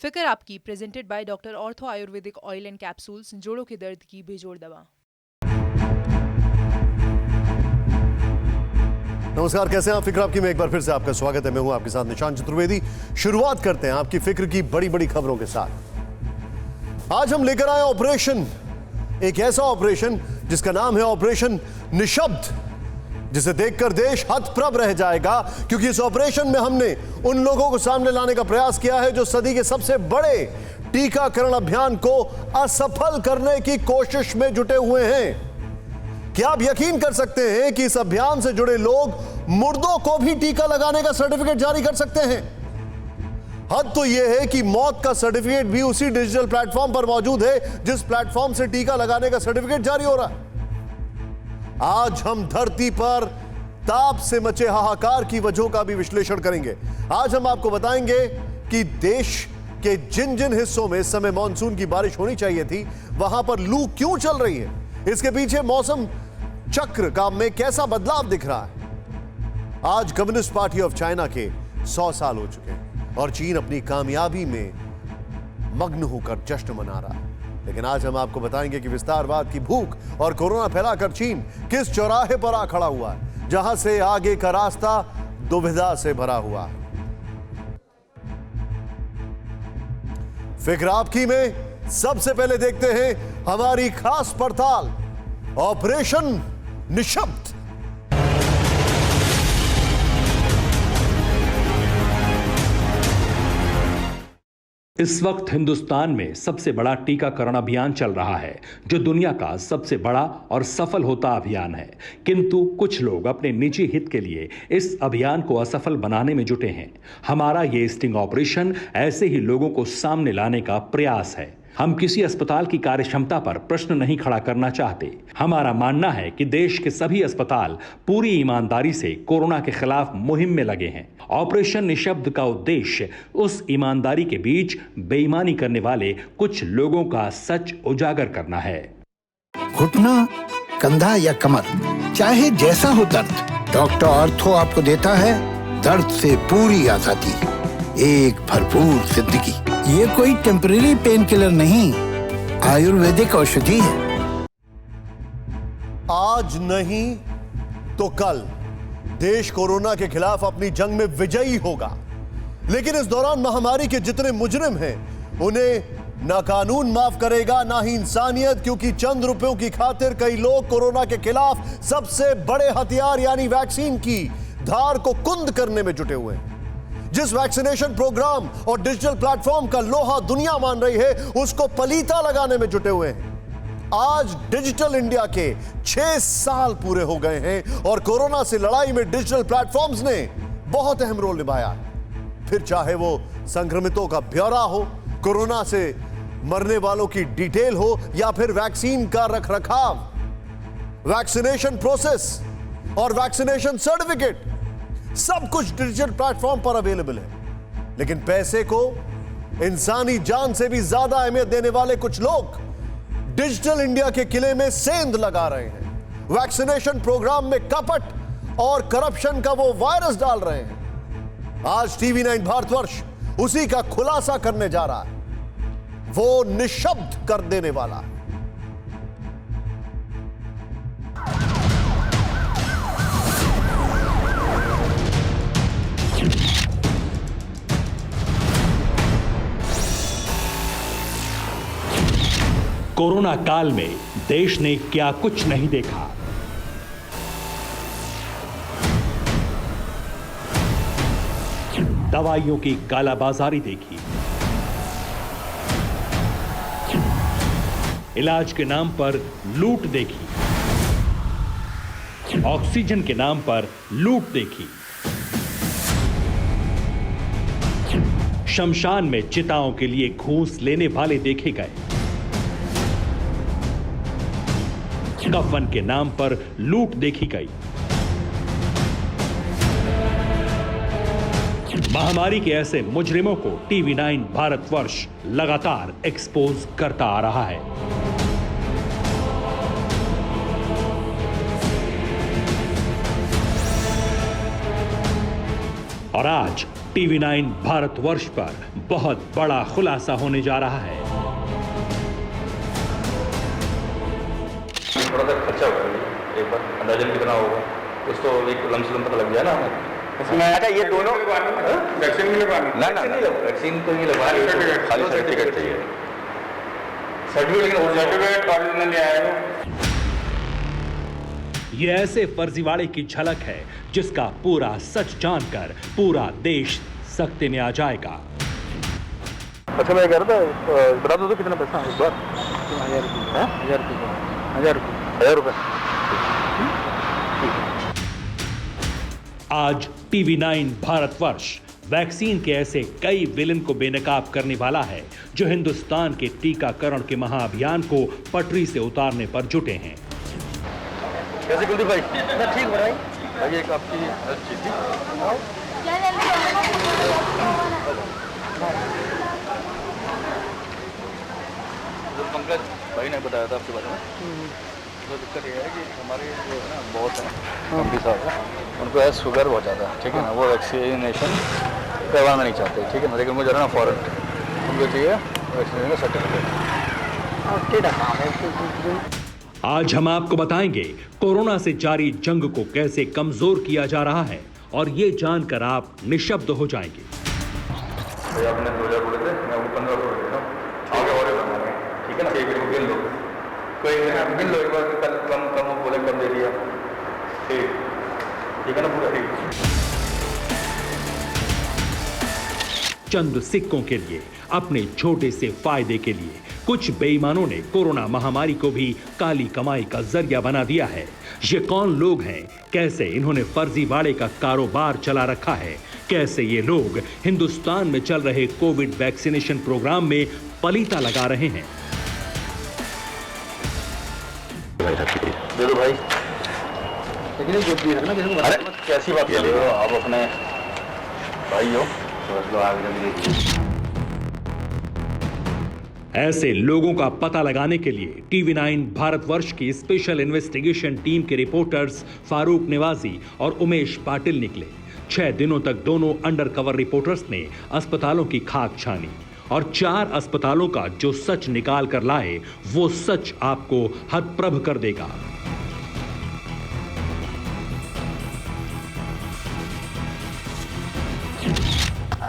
फिक्र आपकी presented by doctor ortho Ayurvedic oil and capsules, जोड़ों के दर्द की बेजोड़ दवा। नमस्कार, कैसे हैं आप? फिक्र आपकी में एक बार फिर से आपका स्वागत है। मैं हूं आपके साथ निशांत चतुर्वेदी। शुरुआत करते हैं आपकी फिक्र की बड़ी बड़ी खबरों के साथ। आज हम लेकर आए ऑपरेशन, एक ऐसा ऑपरेशन जिसका नाम है ऑपरेशन निशब्द, जिसे देखकर देश हतप्रभ रह जाएगा, क्योंकि इस ऑपरेशन में हमने उन लोगों को सामने लाने का प्रयास किया है जो सदी के सबसे बड़े टीकाकरण अभियान को असफल करने की कोशिश में जुटे हुए हैं। क्या आप यकीन कर सकते हैं कि इस अभियान से जुड़े लोग मुर्दों को भी टीका लगाने का सर्टिफिकेट जारी कर सकते हैं? हद तो यह है कि मौत का सर्टिफिकेट भी उसी डिजिटल प्लेटफॉर्म पर मौजूद है जिस प्लेटफॉर्म से टीका लगाने का सर्टिफिकेट जारी हो रहा है। आज हम धरती पर ताप से मचे हाहाकार की वजहों का भी विश्लेषण करेंगे। आज हम आपको बताएंगे कि देश के जिन जिन हिस्सों में इस समय मानसून की बारिश होनी चाहिए थी, वहां पर लू क्यों चल रही है, इसके पीछे मौसम चक्र का में कैसा बदलाव दिख रहा है। आज कम्युनिस्ट पार्टी ऑफ चाइना के 100 साल हो चुके हैं और चीन अपनी कामयाबी में मग्न होकर जश्न मना रहा है। लेकिन आज हम आपको बताएंगे कि विस्तारवाद की भूख और कोरोना फैलाकर चीन किस चौराहे पर आ खड़ा हुआ है, जहां से आगे का रास्ता दुविधा से भरा हुआ है। फिक्र आपकी में सबसे पहले देखते हैं हमारी खास पड़ताल, ऑपरेशन निशब्द। इस वक्त हिंदुस्तान में सबसे बड़ा टीकाकरण अभियान चल रहा है, जो दुनिया का सबसे बड़ा और सफल होता अभियान है। किंतु कुछ लोग अपने निजी हित के लिए इस अभियान को असफल बनाने में जुटे हैं। हमारा ये स्टिंग ऑपरेशन ऐसे ही लोगों को सामने लाने का प्रयास है। हम किसी अस्पताल की कार्यक्षमता पर प्रश्न नहीं खड़ा करना चाहते। हमारा मानना है कि देश के सभी अस्पताल पूरी ईमानदारी से कोरोना के खिलाफ मुहिम में लगे हैं। ऑपरेशन निशब्द का उद्देश्य उस ईमानदारी के बीच बेईमानी करने वाले कुछ लोगों का सच उजागर करना है। घुटना, कंधा या कमर, चाहे जैसा हो दर्द, डॉक्टर ऑर्थो आपको देता है दर्द से पूरी आजादी, एक भरपूर जिंदगी। ये कोई टेम्परेरी पेन किलर नहीं, आयुर्वेदिक औषधि है। आज नहीं तो कल देश कोरोना के खिलाफ अपनी जंग में विजयी होगा। लेकिन इस दौरान महामारी के जितने मुजरिम हैं, उन्हें ना कानून माफ करेगा ना ही इंसानियत, क्योंकि चंद रुपयों की खातिर कई लोग कोरोना के खिलाफ सबसे बड़े हथियार यानी वैक्सीन की धार को कुंद करने में जुटे हुए हैं। जिस वैक्सीनेशन प्रोग्राम और डिजिटल प्लेटफॉर्म का लोहा दुनिया मान रही है, उसको पलीता लगाने में जुटे हुए हैं। आज डिजिटल इंडिया के 6 साल पूरे हो गए हैं और कोरोना से लड़ाई में डिजिटल प्लेटफॉर्म्स ने बहुत अहम रोल निभाया है। फिर चाहे वो संक्रमितों का ब्यौरा हो, कोरोना से मरने वालों की डिटेल हो, या फिर वैक्सीन का रखरखाव, वैक्सीनेशन प्रोसेस और वैक्सीनेशन सर्टिफिकेट, सब कुछ डिजिटल प्लेटफॉर्म पर अवेलेबल है। लेकिन पैसे को इंसानी जान से भी ज्यादा अहमियत देने वाले कुछ लोग डिजिटल इंडिया के किले में सेंध लगा रहे हैं। वैक्सीनेशन प्रोग्राम में कपट और करप्शन का वो वायरस डाल रहे हैं। आज टीवी 9 भारतवर्ष उसी का खुलासा करने जा रहा है। वो निशब्द कर देने वाला है। कोरोना काल में देश ने क्या कुछ नहीं देखा। दवाइयों की कालाबाजारी देखी, इलाज के नाम पर लूट देखी, ऑक्सीजन के नाम पर लूट देखी, शमशान में चिताओं के लिए घूस लेने वाले देखे गए, कफन के नाम पर लूट देखी गई। महामारी के ऐसे मुजरिमों को टीवी 9 भारतवर्ष लगातार एक्सपोज करता आ रहा है। और आज TV9 भारतवर्ष पर बहुत बड़ा खुलासा होने जा रहा है। थोड़ा सा खर्चा होगा, एक बार अंदाजन कितना होगा उसको एक लमसम पता लग जाए ना हमें। इसमें अच्छा ये दोनों वैक्सीन भी लगवानी? ना वैक्सीन तो ये लगवा रही है, खाली सर्टिफिकेट चाहिए। सर्टिफिकेट ओरिजिनल ले आएगा। ये ऐसे फर्जीवाड़े की झलक है जिसका पूरा सच जानकर पूरा देश सख्ते में आ जाएगा। अच्छा मैं कह रहा था, बता दो तो कितना पैसा इस बार? 1000 रुपये। आज TV9 भारतवर्ष वैक्सीन के ऐसे कई विलेन को बेनकाब करने वाला है जो हिंदुस्तान के टीकाकरण के महाअभियान को पटरी से उतारने पर जुटे हैं। कैसे कुलदीप भाई? ठीक हो भाई। भाई एक आपकी चीज थी। पंकज भाई ने बताया था आपके बारे में। तो दिक्कत ये है कि हमारे जो है ना बॉस हैं एमपी साहब, उनको है शुगर बहुत ज़्यादा, ठीक है ना, वो वैक्सीनेशन करवाना नहीं चाहते, ठीक है ना, लेकिन मुझे ना फॉरन उनको चाहिए वैक्सीनेशन का सर्टिफिकेट। आज हम आपको बताएंगे कोरोना से जारी जंग को कैसे कमजोर किया जा रहा है और ये जानकर आप निशब्द हो जाएंगे। भाई आपने 2000 बोले थे, मैं आपको 1500 दे रहा हूँ, आगे और बनाएंगे, ठीक है ना, एक गिन लो, कोई गिन लो, एक बार कल कम बोले कम दे दिया, ठीक है ना, पूरा ठीक। चंद सिक्कों के लिए, अपने छोटे से फायदे के लिए कुछ बेईमानों ने कोरोना महामारी को भी काली कमाई का जरिया बना दिया है। ये कौन लोग हैं? कैसे इन्होंने फर्जीवाड़े का कारोबार चला रखा है? कैसे ये लोग हिंदुस्तान में चल रहे कोविड वैक्सीनेशन प्रोग्राम में पलीता लगा रहे हैं? दे दो भाई। लेकिन जो भी है ना, अरे कैसी बात कर रहे हो आप? अपने भाई हो तो आगे ऐसे लोगों का पता लगाने के लिए TV9 भारतवर्ष की स्पेशल इन्वेस्टिगेशन टीम के रिपोर्टर्स फारूक निवाजी और उमेश पाटिल निकले। 6 दिनों तक दोनों अंडरकवर रिपोर्टर्स ने अस्पतालों की खाक छानी और 4 अस्पतालों का जो सच निकाल कर लाए वो सच आपको हतप्रभ कर देगा।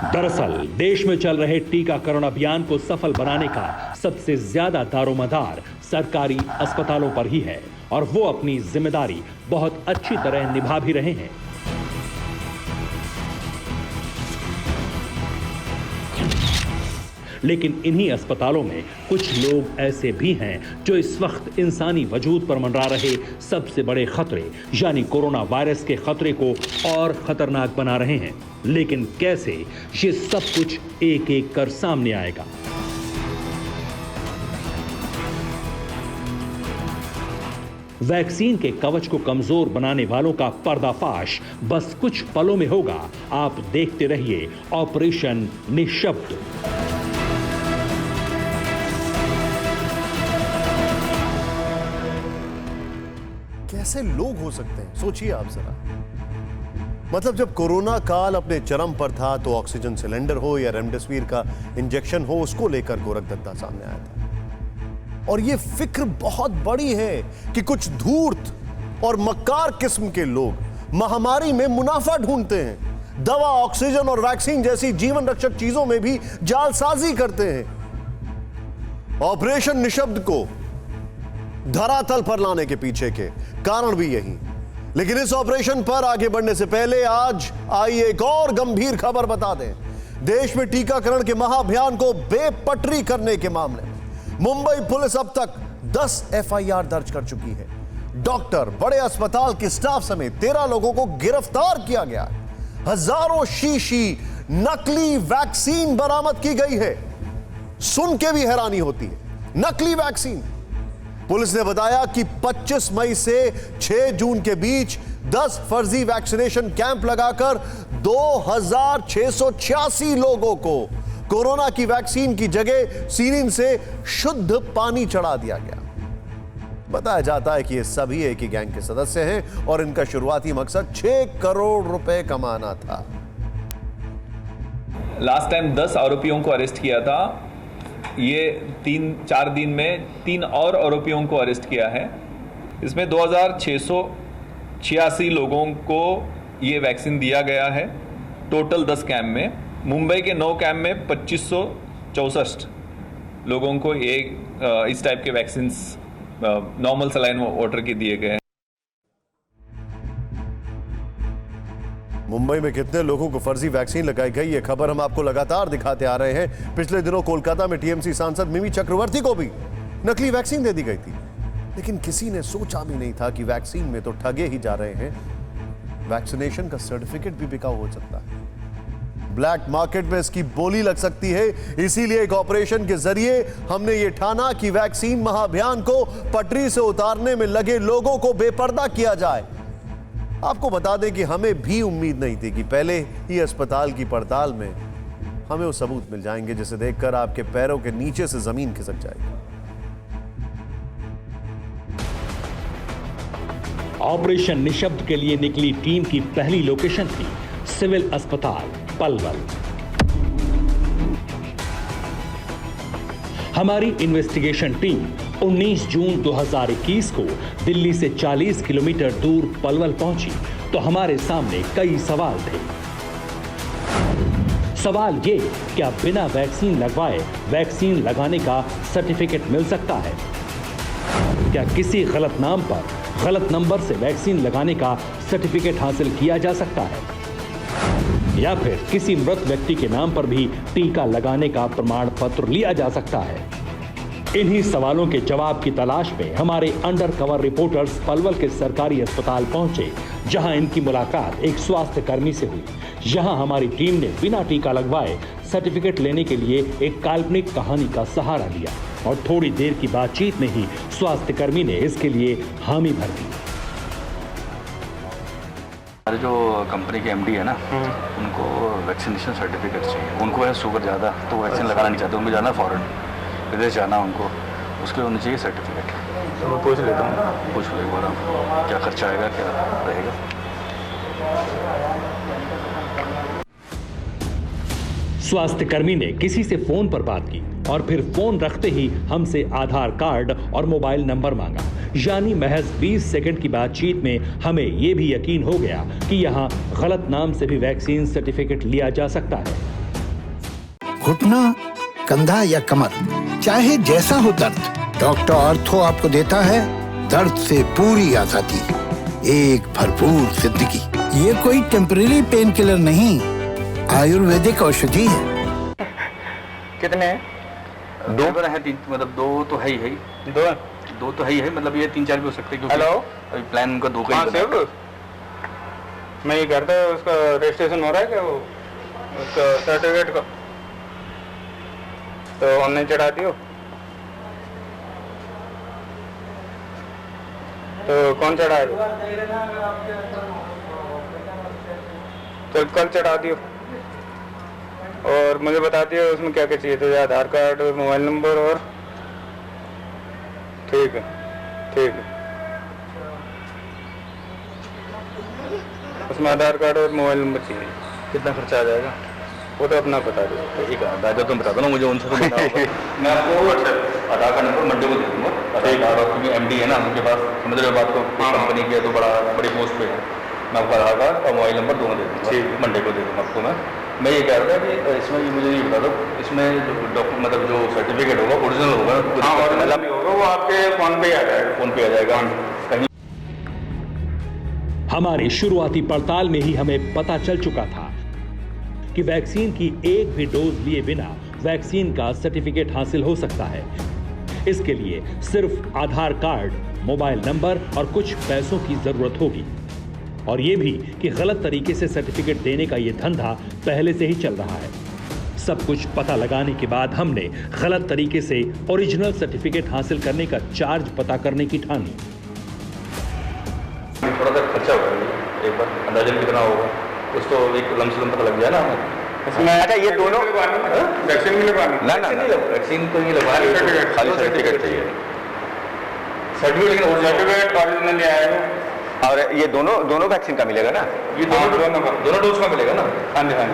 दरअसल देश में चल रहे टीकाकरण अभियान को सफल बनाने का सबसे ज्यादा दारोमदार सरकारी अस्पतालों पर ही है और वो अपनी जिम्मेदारी बहुत अच्छी तरह निभा भी रहे हैं। लेकिन इन्हीं अस्पतालों में कुछ लोग ऐसे भी हैं जो इस वक्त इंसानी वजूद पर मंडरा रहे सबसे बड़े खतरे यानी कोरोना वायरस के खतरे को और खतरनाक बना रहे हैं। लेकिन कैसे, ये सब कुछ एक एक कर सामने आएगा। वैक्सीन के कवच को कमजोर बनाने वालों का पर्दाफाश बस कुछ पलों में होगा। आप देखते रहिए ऑपरेशन निशब्द। कैसे लोग हो सकते हैं, सोचिए आप जरा। मतलब जब कोरोना काल अपने चरम पर था तो ऑक्सीजन सिलेंडर हो या रेमडेसिविर का इंजेक्शन हो, उसको लेकर गोरख दत्ता सामने आया था। और यह फिक्र बहुत बड़ी है कि कुछ धूर्त और मक्कार किस्म के लोग महामारी में मुनाफा ढूंढते हैं, दवा, ऑक्सीजन और वैक्सीन जैसी जीवन रक्षक चीजों में भी जालसाजी करते हैं। ऑपरेशन निशब्द को धरातल पर लाने के पीछे के कारण भी यही। लेकिन इस ऑपरेशन पर आगे बढ़ने से पहले आज आइए एक और गंभीर खबर बता दें। देश में टीकाकरण के महाअभियान को बेपटरी करने के मामले में मुंबई पुलिस अब तक 10 FIR दर्ज कर चुकी है। डॉक्टर, बड़े अस्पताल के स्टाफ समेत 13 लोगों को गिरफ्तार किया गया। हजारों शीशी नकली वैक्सीन बरामद की गई है। सुन के भी हैरानी होती है, नकली वैक्सीन। पुलिस ने बताया कि 25 मई से 6 जून के बीच 10 फर्जी वैक्सीनेशन कैंप लगाकर 2686 लोगों को कोरोना की वैक्सीन की जगह सीरीन से शुद्ध पानी चढ़ा दिया गया। बताया जाता है कि ये सभी एक ही गैंग के सदस्य हैं और इनका शुरुआती मकसद 6 करोड़ रुपए कमाना था। लास्ट टाइम 10 आरोपियों को अरेस्ट किया था। ये 3-4 दिन में 3 और आरोपियों को अरेस्ट किया है। इसमें 2686 लोगों को ये वैक्सीन दिया गया है टोटल 10 कैंप में। मुंबई के 9 कैंप में 2564 लोगों को ये इस टाइप के वैक्सीन नॉर्मल सलाइन वाटर के दिए गए हैं। मुंबई में कितने लोगों को फर्जी वैक्सीन लगाई गई, ये खबर हम आपको लगातार दिखाते आ रहे हैं। पिछले दिनों कोलकाता में टीएमसी सांसद मिमी चक्रवर्ती को भी नकली वैक्सीन दे दी गई थी, लेकिन किसी ने सोचा भी नहीं था कि वैक्सीन में तो ठगे ही जा रहे हैं, वैक्सीनेशन का सर्टिफिकेट भी बिकाऊ हो सकता है, ब्लैक मार्केट में इसकी बोली लग सकती है। इसीलिए एक ऑपरेशन के जरिए हमने ये ठाना कि वैक्सीन महाअभियान को पटरी से उतारने में लगे लोगों को बेपर्दा किया जाए। आपको बता दें कि हमें भी उम्मीद नहीं थी कि पहले ही अस्पताल की पड़ताल में हमें वो सबूत मिल जाएंगे जिसे देखकर आपके पैरों के नीचे से जमीन खिसक जाएगी। ऑपरेशन निशब्द के लिए निकली टीम की पहली लोकेशन थी सिविल अस्पताल पलवल। हमारी इन्वेस्टिगेशन टीम 19 जून 2021 को दिल्ली से 40 किलोमीटर दूर पलवल पहुंची तो हमारे सामने कई सवाल थे। सवाल ये, क्या बिना वैक्सीन लगवाए वैक्सीन लगाने का सर्टिफिकेट मिल सकता है? क्या किसी गलत नाम पर गलत नंबर से वैक्सीन लगाने का सर्टिफिकेट हासिल किया जा सकता है? या फिर किसी मृत व्यक्ति के नाम पर भी टीका लगाने का प्रमाण पत्र लिया जा सकता है? इन्हीं सवालों के जवाब की तलाश में हमारे अंडर कवर रिपोर्टर्स पलवल के सरकारी अस्पताल पहुंचे, जहां इनकी मुलाकात एक स्वास्थ्य कर्मी से हुई। यहां हमारी टीम ने बिना टीका लगवाए सर्टिफिकेट लेने के लिए एक काल्पनिक कहानी का सहारा लिया और थोड़ी देर की बातचीत में ही स्वास्थ्य कर्मी ने इसके लिए हामी भर दी। हमारे जो कंपनी के एमडी है ना, उनको वैक्सीनेशन सर्टिफिकेट चाहिए। उनको है शुगर ज़्यादा, तो वैक्सीन लगाना नहीं चाहते, उनको जाना फॉरेन, विदेश जाना उनको, उसके होनी चाहिए सर्टिफिकेट। तो मैं पूछ लेता हूँ, पूछ लो एक बार क्या खर्चा आएगा, क्या रहेगा। स्वास्थ्य कर्मी ने किसी से फोन पर बात की और फिर फोन रखते ही हमसे आधार कार्ड और मोबाइल नंबर मांगा। यानी महज 20 सेकंड की बातचीत में हमें यह भी यकीन हो गया कि यहाँ गलत नाम से भी वैक्सीन सर्टिफिकेट लिया जा सकता है। घुटना, कंधा या कमर, चाहे जैसा हो दर्द, डॉक्टर ऑर्थो आपको देता है दर्द से पूरी आजादी, एक भरपूर जिंदगी। ये कोई टेम्परेरी पेन किलर नहीं, आयुर्वेदिक औषधि है। कितने हैं? दो है, तीन, मतलब दो तो है ही है, दो तो है ही है, मतलब ये 3-4 भी हो सकते हैं क्योंकि हेलो, अभी प्लान उनका 2 का ही है। मैं ये करता है, उसका रजिस्ट्रेशन हो रहा है क्या, वो उसका सर्टिफिकेट का तो ऑनलाइन चढ़ा दियो। तो कौन चढ़ा है? तो कल चढ़ा दियो और मुझे बता दियो उसमें क्या क्या चाहिए। तो आधार कार्ड, मोबाइल नंबर और ठीक है, ठीक है। उसमें आधार कार्ड और मोबाइल नंबर चाहिए। कितना खर्चा आ जाएगा वो तो अपना बता दो। एक अंदाजा तुम बता दो ना मुझे, उनसे तो बता होगा। मैं आपको आधार कार्ड नंबर मंडे को दे दूँगा। आधार कार्ड क्योंकि एमडी है ना उनके पास, समझ रहे हो बात को, कंपनी की है तो बड़ी पोस्ट पे है। मैं आपको आधार कार्ड और मोबाइल नंबर दोनों दे दूँगा, मंडे को दे दूँगा आपको। मैं ये कह रहा था कि इसमें ये मुझे ये बता दो, इसमें डॉक्यूमेंट मतलब जो सर्टिफिकेट होगा ओरिजिनल होगा? हाँ, ओरिजिनल भी होगा, वो आपके फ़ोन पे आ जाएगा। फ़ोन पे आ जाएगा कहीं। हमारी शुरुआती पड़ताल में ही हमें पता चल चुका था कि वैक्सीन की एक भी डोज लिए बिना वैक्सीन का सर्टिफिकेट हासिल हो सकता है। इसके लिए सिर्फ आधार कार्ड, मोबाइल नंबर और कुछ पैसों की जरूरत होगी। और यह भी कि गलत तरीके से सर्टिफिकेट देने का यह धंधा पहले से ही चल रहा है। सब कुछ पता लगाने के बाद हमने गलत तरीके से ओरिजिनल सर्टिफिकेट हासिल करने का चार्ज पता करने की ठानी। थोड़ा सा खर्चा होगा, एक बार अंदाजन कितना होगा उसको एक लमसम पता लग जाए ना इसमें। अच्छा, ये दोनों वैक्सीन भी लगवानी? ना वैक्सीन तो नहीं लगवानी, खाली सर्टिफिकेट चाहिए। सर्टिफिकेट ओरिजिनल ले आए हो। और ये दोनों वैक्सीन का मिलेगा ना? ये दोनों डोज का मिलेगा ना? हाँ जी, हाँ जी।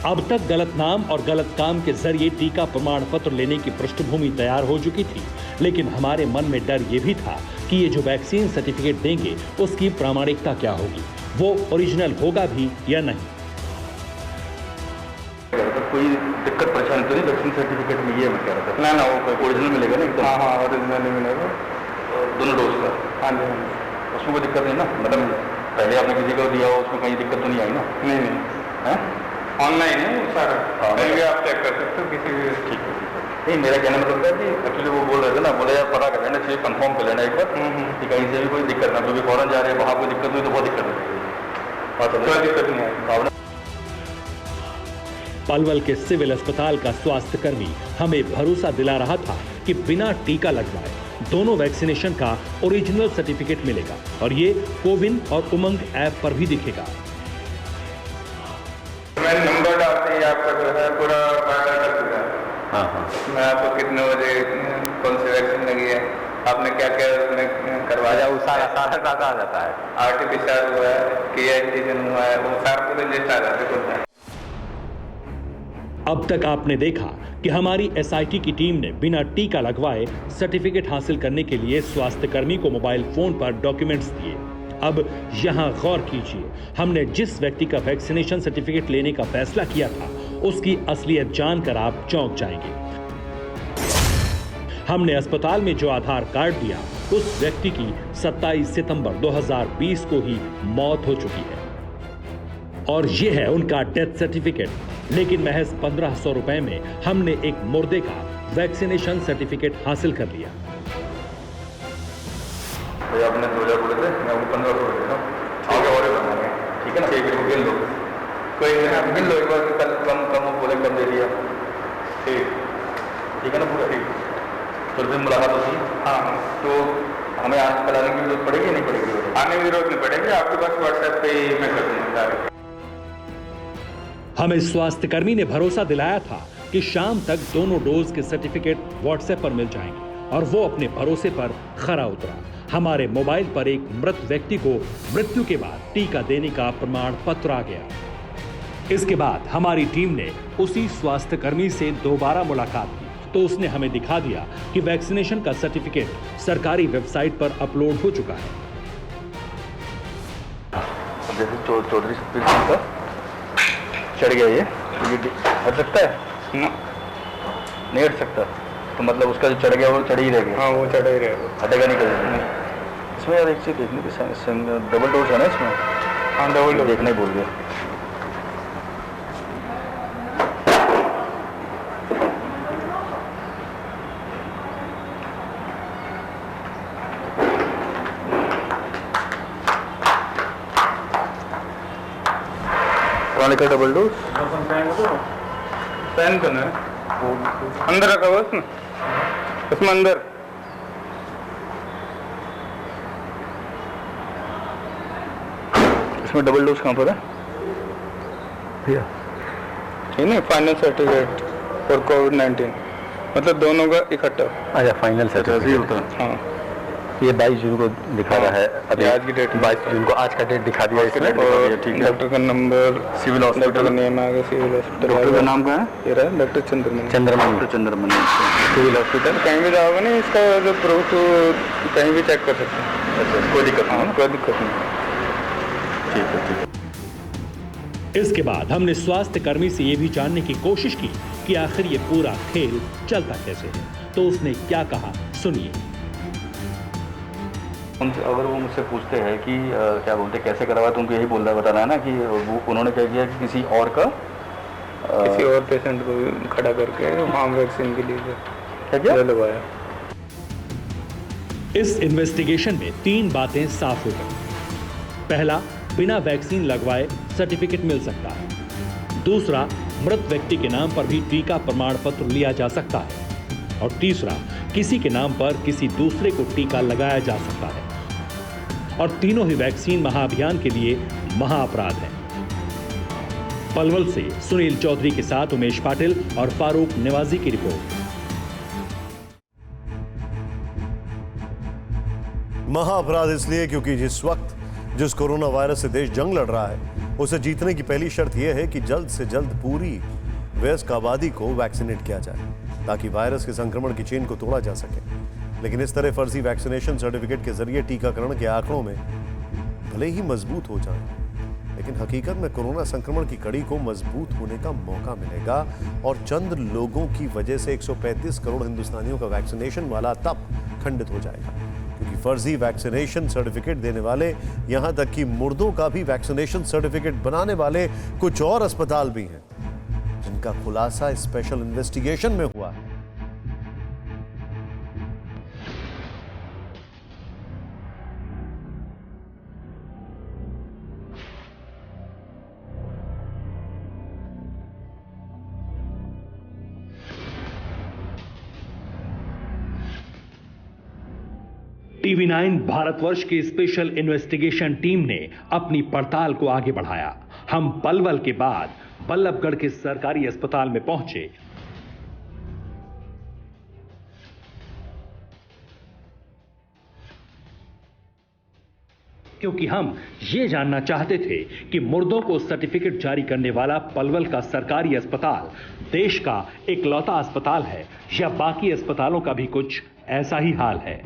अब तक गलत नाम और गलत काम के जरिए टीका प्रमाण पत्र लेने की पृष्ठभूमि तैयार हो चुकी थी, लेकिन हमारे मन में डर ये भी था कि ये जो वैक्सीन सर्टिफिकेट देंगे उसकी प्रामाणिकता क्या होगी, वो ओरिजिनल होगा भी या नहीं। कोई दिक्कत परेशानी तो नहीं वैक्सीन सर्टिफिकेट में, ये मैं कह रहा था। ना वो ओरिजिनल मिलेगा ना एकदम? हाँ ओरिजिनल मिलेगा दोनों डोज का। हाँ जी उसमें कोई दिक्कत नहीं ना? मतलब पहले आपने किसी को दिया हो उसमें कहीं दिक्कत तो नहीं आई ना? नहीं है ऑनलाइन है सारा, कहीं भी आप चेक कर सकते हो किसी भी। ठीक है नहीं, मेरा कहना मतलब है कि एक्चुअली वो बोल रहे थे ना, बोले यार पता कर लेना चाहिए, कंफर्म कर लेना एक बार कि कहीं से भी कोई दिक्कत ना, क्योंकि फॉरन जा रहे हैं वहाँ कोई दिक्कत हुई तो बहुत दिक्कत होगी। कोई दिक्कत नहीं है। पलवल के सिविल अस्पताल का स्वास्थ्यकर्मी हमें भरोसा दिला रहा था कि बिना टीका लगवाए दोनों वैक्सीनेशन का ओरिजिनल सर्टिफिकेट मिलेगा और ये कोविन और उमंग ऐप पर भी दिखेगा। मैं नंबर डालते ही आपका जो है पूरा बायोडाटा खुल जाएगा। हाँ मैं आपको कितने बजे कौन सी वैक्सीन लगी है, आपने क्या क्या उसमें करवाया, वो सारा डाटा आ जाता है। आरटीपीसीआर हुआ है कि एंटीजन हुआ है, वो सारा पूरे लिस्ट आ जाते हैं। अब तक आपने देखा कि हमारी एसआईटी की टीम ने बिना टीका लगवाए सर्टिफिकेट हासिल करने के लिए स्वास्थ्यकर्मी को मोबाइल फोन पर डॉक्यूमेंट्स दिए। अब यहां गौर कीजिए, हमने जिस व्यक्ति का वैक्सीनेशन सर्टिफिकेट लेने का फैसला किया था उसकी असलियत जानकर आप चौंक जाएंगे। हमने अस्पताल में जो आधार कार्ड दिया उस व्यक्ति की 27 सितंबर 2020 को ही मौत हो चुकी है और यह है उनका डेथ सर्टिफिकेट, लेकिन महज 1500 रुपए में हमने एक मुर्दे का वैक्सीनेशन सर्टिफिकेट हासिल कर लिया। भैया आपने 2000 बोले थे, मैं वो 1500 दे रहा हूँ। ठीक है और बनाएंगे, ठीक है ना? ठीक है गिन लो, कोई नहीं गिन लो एक बार, कल कम बोले कम दे दिया। ठीक है ना पूरा? ठीक तो फिर मुलाकात होती है। हाँ तो हमें आज कल आने की जरूरत पड़ेगी नहीं पड़ेगी? आने की जरूरत नहीं पड़ेगी, आपके पास व्हाट्सएप पे मैं कर दूँगा। हमें स्वास्थ्यकर्मी ने भरोसा दिलाया था कि शाम तक दोनों डोज के सर्टिफिकेट व्हाट्सएप पर मिल जाएंगे और वो अपने भरोसे पर खरा उतरा। हमारे मोबाइल पर एक मृत व्यक्ति को मृत्यु के बाद टीका देने का प्रमाण पत्र आ गया। इसके बाद हमारी टीम ने उसी स्वास्थ्यकर्मी से दोबारा मुलाकात की तो उसने हमें दिखा दिया कि वैक्सीनेशन का सर्टिफिकेट सरकारी वेबसाइट पर अपलोड हो चुका है। जैसे चौधरी सतबीर सिंह का चढ़ गया, ये हट सकता है? नहीं हट सकता, तो मतलब उसका जो चढ़ गया वो चढ़ ही रह गया। हाँ वो चढ़ ही रहेगा, हटेगा नहीं कभी। इसमें यार एक चीज़ देखने की, डबल डोज है ना इसमें? हाँ डबल डोज देखना ही भूल गया। का डबल डोज पेन करना है, अंदर रखा हुआ उसमें अंदर। इसमें डबल डोज कहाँ पर है भैया? ठीक है, फाइनल सर्टिफिकेट फॉर कोविड-19, मतलब दोनों का इकट्ठा। अच्छा फाइनल सर्टिफिकेट होता है। हाँ ये 22 जून को दिखा रहा है, अभी आज की डेट 22 जून को, आज का डेट दिखा दिया इसमें। ठीक है, डॉक्टर का नंबर, सिविल हॉस्पिटल का नेम आ गया, सिविल हॉस्पिटल। डॉक्टर का नाम क्या है? ये रहा डॉक्टर चंद्रमणि। सिविल हॉस्पिटल कहीं भी जाओगे ना, इसका जो प्रूफ कहीं भी चेक कर सकते हैं। अच्छा कोई दिक्कत नहीं? कोई दिक्कत नहीं। ठीक है ठीक है। इसके बाद हमने स्वास्थ्यकर्मी से यह भी जानने की कोशिश की कि आखिर ये पूरा खेल चलता कैसे है, तो उसने क्या कहा सुनिए। अगर वो मुझसे पूछते हैं कि क्या बोलते कैसे करवाया, तो उनको यही बताना है ना कि वो उन्होंने क्या किया कि किसी और का किसी और पेशेंट को खड़ा करके वहाँ वैक्सीन के लिए क्या लगवाया। इस इन्वेस्टिगेशन में 3 बातें साफ हो गई। पहला, बिना वैक्सीन लगवाए सर्टिफिकेट मिल सकता है। दूसरा, मृत व्यक्ति के नाम पर भी टीका प्रमाण पत्र लिया जा सकता है। और तीसरा, किसी के नाम पर किसी दूसरे को टीका लगाया जा सकता है। और तीनों ही वैक्सीन महाअभियान के लिए महाअपराध है। पलवल से सुनील चौधरी के साथ उमेश पाटिल और फारूक निवाजी की रिपोर्ट। महाअपराध इसलिए क्योंकि जिस वक्त जिस कोरोना वायरस से देश जंग लड़ रहा है, उसे जीतने की पहली शर्त यह है कि जल्द से जल्द पूरी वयस्क आबादी को वैक्सीनेट किया जाए ताकि वायरस के संक्रमण की चेन को तोड़ा जा सके। लेकिन इस तरह फर्जी वैक्सीनेशन सर्टिफिकेट के जरिए टीकाकरण के आंकड़ों में भले ही मजबूत हो जाए, लेकिन हकीकत में कोरोना संक्रमण की कड़ी को मजबूत होने का मौका मिलेगा और चंद लोगों की वजह से 135 करोड़ हिंदुस्तानियों का वैक्सीनेशन वाला तब खंडित हो जाएगा, क्योंकि फर्जी वैक्सीनेशन सर्टिफिकेट देने वाले, यहां तक कि मुर्दों का भी वैक्सीनेशन सर्टिफिकेट बनाने वाले कुछ और अस्पताल भी हैं जिनका खुलासा स्पेशल इन्वेस्टिगेशन में हुआ है। टीवी 9 भारतवर्ष की स्पेशल इन्वेस्टिगेशन टीम ने अपनी पड़ताल को आगे बढ़ाया। हम पलवल के बाद बल्लभगढ़ के सरकारी अस्पताल में पहुंचे। क्योंकि हम ये जानना चाहते थे कि मुर्दों को सर्टिफिकेट जारी करने वाला पलवल का सरकारी अस्पताल देश का इकलौता अस्पताल है या बाकी अस्पतालों का भी कुछ ऐसा ही हाल है।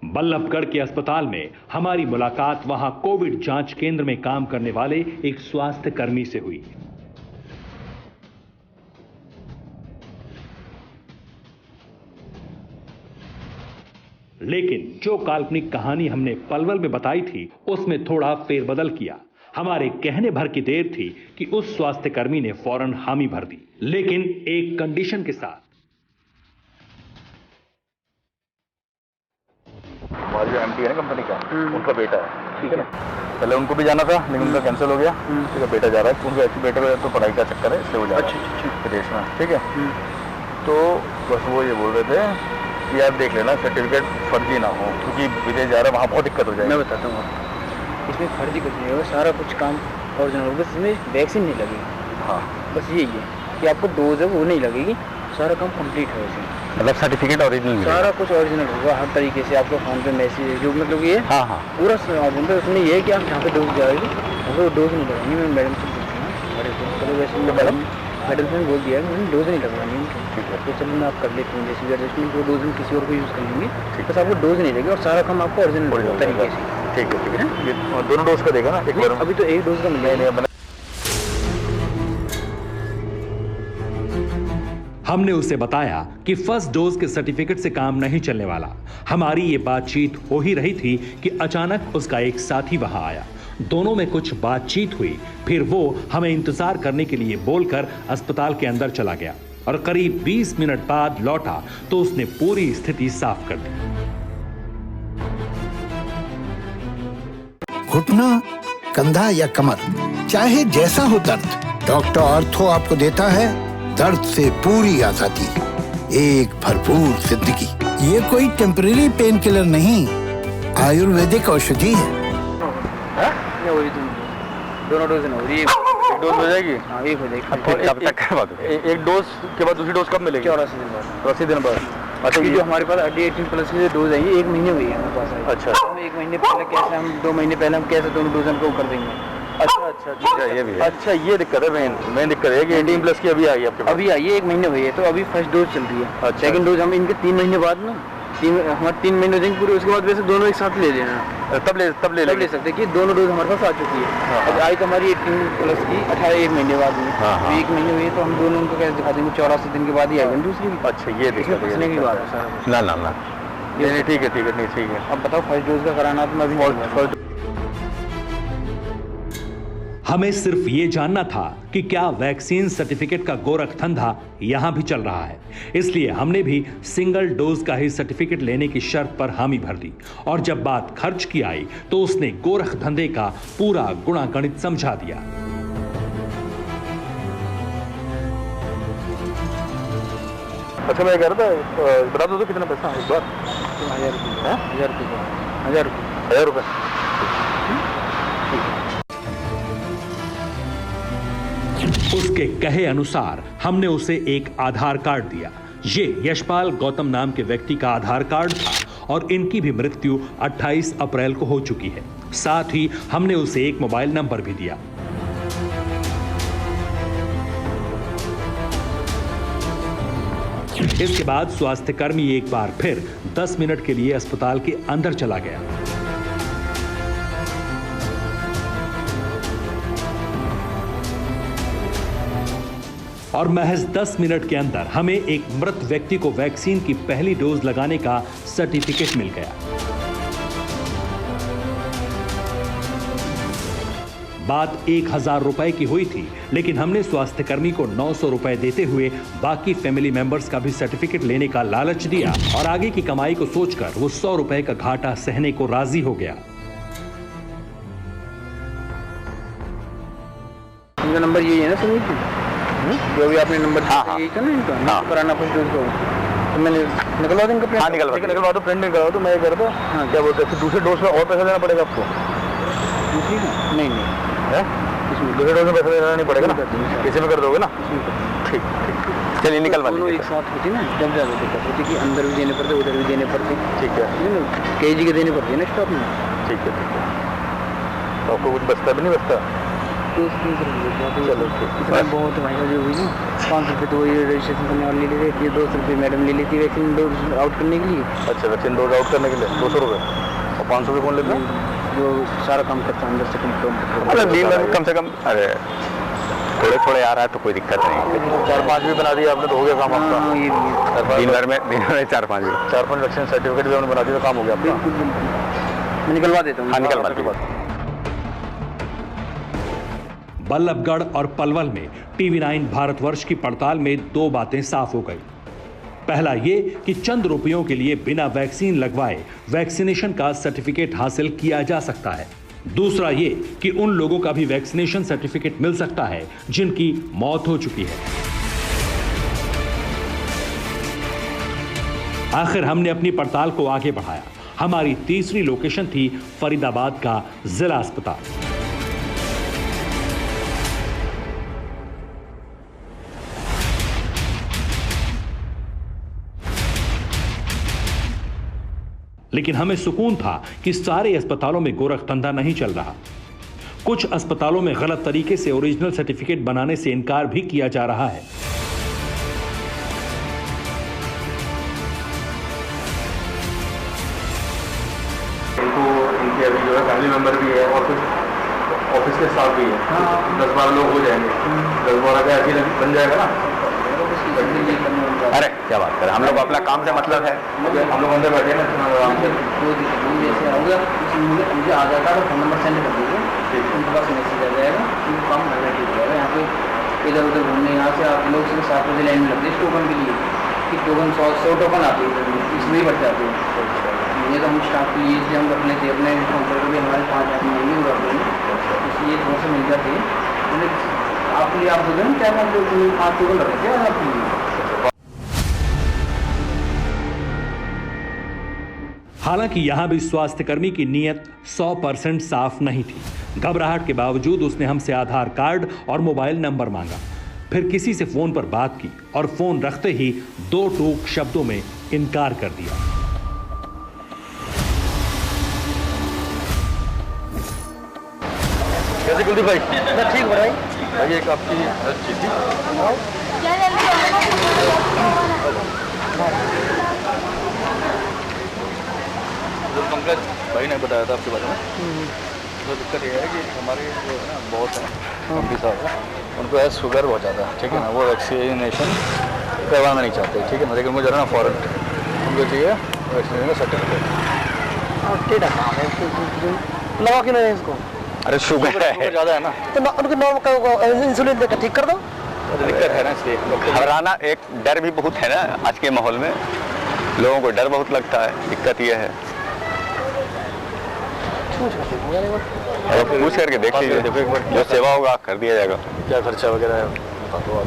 बल्लभगढ़ के अस्पताल में हमारी मुलाकात वहां कोविड जांच केंद्र में काम करने वाले एक स्वास्थ्य कर्मी से हुई। लेकिन जो काल्पनिक कहानी हमने पलवल में बताई थी उसमें थोड़ा फेरबदल किया। हमारे कहने भर की देर थी कि उस स्वास्थ्य कर्मी ने फौरन हामी भर दी, लेकिन एक कंडीशन के साथ। हमारी जो एमडी है ना कंपनी का, उनका बेटा है, ठीक है ना। पहले उनको भी जाना था लेकिन उनका कैंसिल हो गया, ठीक है। बेटा जा रहा है, उनका बेटे को तो पढ़ाई का चक्कर है, इसलिए वो जा रहा है विदेश में, ठीक है। तो बस वो ये बोल रहे थे कि यार देख लेना सर्टिफिकेट फर्जी ना हो, क्योंकि विदेश जा रहा है, वहाँ बहुत दिक्कत हो जाएगी। मैं बताता हूँ आपको, इसमें फर्जी कुछ नहीं होगा, सारा कुछ काम ओरिजिनल होगा, बस इसमें वैक्सीन नहीं लगेगी। हाँ, बस यही है कि आपको डोज है वो नहीं लगेगी, सारा काम कंप्लीट है उसमें। मतलब सर्टिफिकेट ओरिजिनल, सारा कुछ ओरिजिनल होगा हर तरीके से। आपको फोन पे मैसेज जो मतलब ये हाँ हाँ पूरा ऑर्डर उसमें ये है कि आप जहाँ पे डोज जाएगी वो डोज नहीं लगानी। मैं मैडम से पूछूँगा, चलो वैसे मैडम से बोल दिया कि मैंने डोज नहीं लगवानी उनको, ठीक है। तो चलो मैं आप कर लेती हूँ जैसे एडजस्टमेंट, वो डोज में किसी और को यूज़ कर लेंगे, बस आपको डोज नहीं लगेगी और सारा काम आपको ओरिजिनल तरीके से, ठीक है, ठीक है। ये दोनों डोज का देगा ना एक बार? अभी तो एक डोज का मिल जाएगा। हमने उसे बताया कि फर्स्ट डोज के सर्टिफिकेट से काम नहीं चलने वाला। हमारी ये बातचीत हो ही रही थी कि अचानक उसका एक साथी वहां आया। दोनों में कुछ बातचीत हुई, फिर वो हमें इंतजार करने के लिए बोलकर अस्पताल के अंदर चला गया और करीब 20 मिनट बाद लौटा तो उसने पूरी स्थिति साफ कर दी। घुटना, कंधा या कमर, चाहे जैसा हो दर्द, डॉक्टर ऑर्थो आपको देता है दर्द से पूरी आजादी, एक भरपूर जिंदगी। ये कोई टेम्परेरी पेन किलर नहीं, आयुर्वेदिक औषधि है। दोनों डोज ना हो रही है, एक डोज हो जाएगी? हाँ एक हो जाएगी। कब तक करवा दो? एक डोज के बाद दूसरी डोज कब मिलेगी? 84 दिन बाद। 80 दिन बाद। अच्छा, ये जो हमारे पास 18+ की जो डोज है ये 1 महीने हुई है हमारे पास आई। अच्छा, हम 1 महीने पहले कैसे, हम 2 महीने पहले हम कैसे दोनों डोज हमको कर देंगे। अच्छा अच्छा अच्छा, ये भी है। अच्छा, ये दिक्कत है, मेन दिक्कत है कि 18+ की अभी आई है आपके पास? अभी आई है, 1 महीने हुई है, तो अभी फर्स्ट डोज चल रही है। अच्छा। सेकंड डोज हम इनके 3 महीने बाद ना, हमारे 3 महीने हो जाएंगे पूरे, उसके बाद वैसे दोनों एक साथ ले लेना, तब ले सकते हैं कि दोनों डोज हमारे पास आ चुकी है। हाँ। अब आई तो हमारी 18+ की 18 1 महीने बाद में। हाँ, हाँ। 1 महीने हुई है तो हम दोनों उनको कैसे दिखा देंगे? 84 दिन के बाद ही आएगी दूसरी भी। अच्छा, ये इसमें फंसने की बात है सारा कुछ। ना ना ना, नहीं ठीक है, ठीक है, नहीं ठीक है। अब बताओ फर्स्ट डोज का कराना तो मैं अभी हमें सिर्फ ये जानना था कि क्या वैक्सीन सर्टिफिकेट का गोरख धंधा यहां भी चल रहा है। इसलिए हमने भी सिंगल डोज का ही सर्टिफिकेट लेने की शर्त पर हामी भर दी और जब बात खर्च की आई तो उसने गोरख धंधे का पूरा गुणागणित समझा दिया। अच्छा, मैं कह रहा था बता दो तो कितना पैसा एक बार? 1000 रुपये। उसके कहे अनुसार हमने उसे एक आधार कार्ड दिया ये यशपाल गौतम नाम के व्यक्ति का आधार कार्ड था और इनकी भी मृत्यु 28 अप्रैल को हो चुकी है। साथ ही हमने उसे एक मोबाइल नंबर भी दिया। इसके बाद स्वास्थ्यकर्मी एक बार फिर 10 मिनट के लिए अस्पताल के अंदर चला गया। और महज 10 मिनट के अंदर हमें एक मृत व्यक्ति को वैक्सीन की पहली डोज लगाने का सर्टिफिकेट मिल गया। बात 1000 रुपए की हुई थी, लेकिन हमने स्वास्थ्यकर्मी को 900 रुपए देते हुए बाकी फैमिली मेंबर्स का भी सर्टिफिकेट लेने का लालच दिया और आगे की कमाई को सोचकर वो 100 रुपए का घाटा सहने को राजी हो गया। इनका नंबर यही है ना सुनील जी? जो भी आपने नंबर दिया यही था ना इनका? हाँ। कराना कुछ डोज को तो मैंने निकलवा दूँ इनका? हाँ निकलवा दो, प्रिंट निकलवा दो, मैं कर दो। हाँ क्या बोलते हैं, दूसरे डोज में और पैसा देना पड़ेगा आपको? दूसरी का नहीं है, इसमें दूसरे डोज में पैसा देना नहीं पड़ेगा ना, इसी में कर दोगे ना? ठीक ठीक, चलिए निकलवा दो। एक साथ होती ना, जब ज़्यादा दिक्कत होती कि अंदर भी देने पड़ते उधर भी देने पड़ते। ठीक है, KG के देने पड़ते हैं ना स्टॉक में। ठीक है ठीक है, तो आपको कुछ बचता भी नहीं बचता? चलो ठीक, बहुत भाई जो हुई ना 500 रुपये तो वही रजिस्ट्रेशन करने वाली ले लेती है, 200 रुपये मैडम ले लेती है वैक्सीन डोज आउट करने के लिए। अच्छा, वैक्सीन डोज आउट करने के लिए 200 रुपये और 500 रुपये कौन लेता है? जो सारा काम करता है अंदर से कम से कम। अरे थोड़े थोड़े आ रहा है तो कोई दिक्कत नहीं, 4-5 भी बना दिया आपने तो हो गया काम आपका। दिन भर में 4-5 वैक्सीन सर्टिफिकेट भी हमने बना दिया, काम हो गया आपका। मैं निकलवा देता हूँ। हाँ निकलवा दीजिए। बल्लभगढ़ और पलवल में TV9 भारतवर्ष की पड़ताल में 2 बातें साफ हो गई। पहला ये कि चंद रुपयों के लिए बिना वैक्सीन लगवाए वैक्सीनेशन का सर्टिफिकेट हासिल किया जा सकता है। दूसरा ये कि उन लोगों का भी वैक्सीनेशन सर्टिफिकेट मिल सकता है जिनकी मौत हो चुकी है। आखिर हमने अपनी पड़ताल को आगे बढ़ाया। हमारी तीसरी लोकेशन थी फरीदाबाद का जिला अस्पताल। लेकिन हमें सुकून था कि सारे अस्पतालों में गोरखधंधा नहीं चल रहा। कुछ अस्पतालों में गलत तरीके से ओरिजिनल सर्टिफिकेट बनाने से इनकार भी किया जा रहा है। इनको इनके अभी जो है फैमिली मेंबर भी है और कुछ ऑफिस के स्टाफ भी है। 10-12 लोग हो जाएंगे, 10-12 का अभी बन जाएगा ना। अरे क्या बात करें, हम लोग अपना काम से मतलब है, हम लोग अंदर बैठे ना जैसे होगा मुझे आ जाता है, फोन नंबर सेंड कर दीजिए, उनके पास मैसेज आ जाएगा, उनको काम करना ठीक हो जाएगा। यहाँ पे इधर उधर घूमने, यहाँ से आप लोग सुबह 7 बजे लाइन में लगते हैं टोकन के लिए कि टोकन 100 टोकन आती है, इसमें ही बढ़ जाती है। ये तो हम स्टाफ के लिए इसलिए हम रख लेते हैं अपने काउंटर पर भी, हमारे 5 आदमी नहीं हुआ इसलिए थोड़ा सा मिल जाती है आपके लिए। आप बोल क्या 5 टोकन रख लेते हैं आपके लिए। हालांकि यहां भी स्वास्थ्यकर्मी की नीयत 100% साफ नहीं थी। घबराहट के बावजूद उसने हमसे आधार कार्ड और मोबाइल नंबर मांगा, फिर किसी से फोन पर बात की और फोन रखते ही 2 टूक शब्दों में इनकार कर दिया। कैसे कुलदीप भाई? मैं ठीक हो भाई, एक आपकी चिट्ठी पंकज भाई ने बताया था आपके बारे में। तो दिक्कत ये है कि हमारे जो है ना बॉस हैं एमपी साहब, उनको है शुगर बहुत ज़्यादा है, ठीक है ना। वो वैक्सीनेशन करवाना नहीं चाहते, ठीक है ना। लेकिन मुझे ना फॉरन उनको चाहिए वैक्सीनेशन का सर्टिफिकेट। लगा क्यों नहीं इसको? अरे शुगर है ज़्यादा है ना, तो उनको इंसुलिन देकर ठीक कर दो। दिक्कत है ना, इसलिए घबराना, एक डर भी बहुत है ना आज के माहौल में, लोगों को डर बहुत लगता है। दिक्कत यह है, पूछ करके देख लीजिए, देखो एक बार जो सेवा होगा कर दिया जाएगा। क्या खर्चा वगैरह है बता दो आप।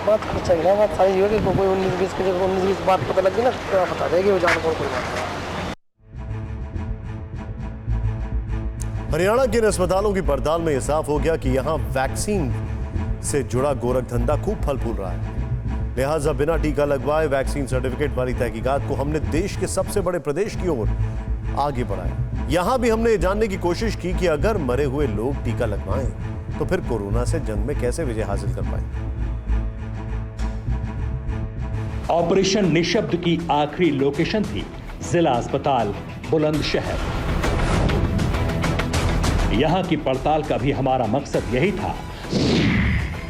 बात खर्चा गिरा, बात सारी है कि कोई 19-20 की जगह 19-20 बात पता लग गई ना तो आप बता देंगे वो जान कोई बात। हरियाणा के इन अस्पतालों की पड़ताल में यह साफ हो गया कि यहां वैक्सीन से जुड़ा गोरखधंधा खूब फल फूल रहा है। लिहाजा बिना टीका लगवाए वैक्सीन सर्टिफिकेट वाली तहकीकात को हमने देश के सबसे बड़े प्रदेश की ओर आगे बढ़ाया। यहां भी हमने जानने की कोशिश की कि अगर मरे हुए लोग टीका लगवाएं तो फिर कोरोना से जंग में कैसे विजय हासिल कर पाएंगे। ऑपरेशन निशब्द की आखिरी लोकेशन थी जिला अस्पताल बुलंदशहर। यहां की पड़ताल का भी हमारा मकसद यही था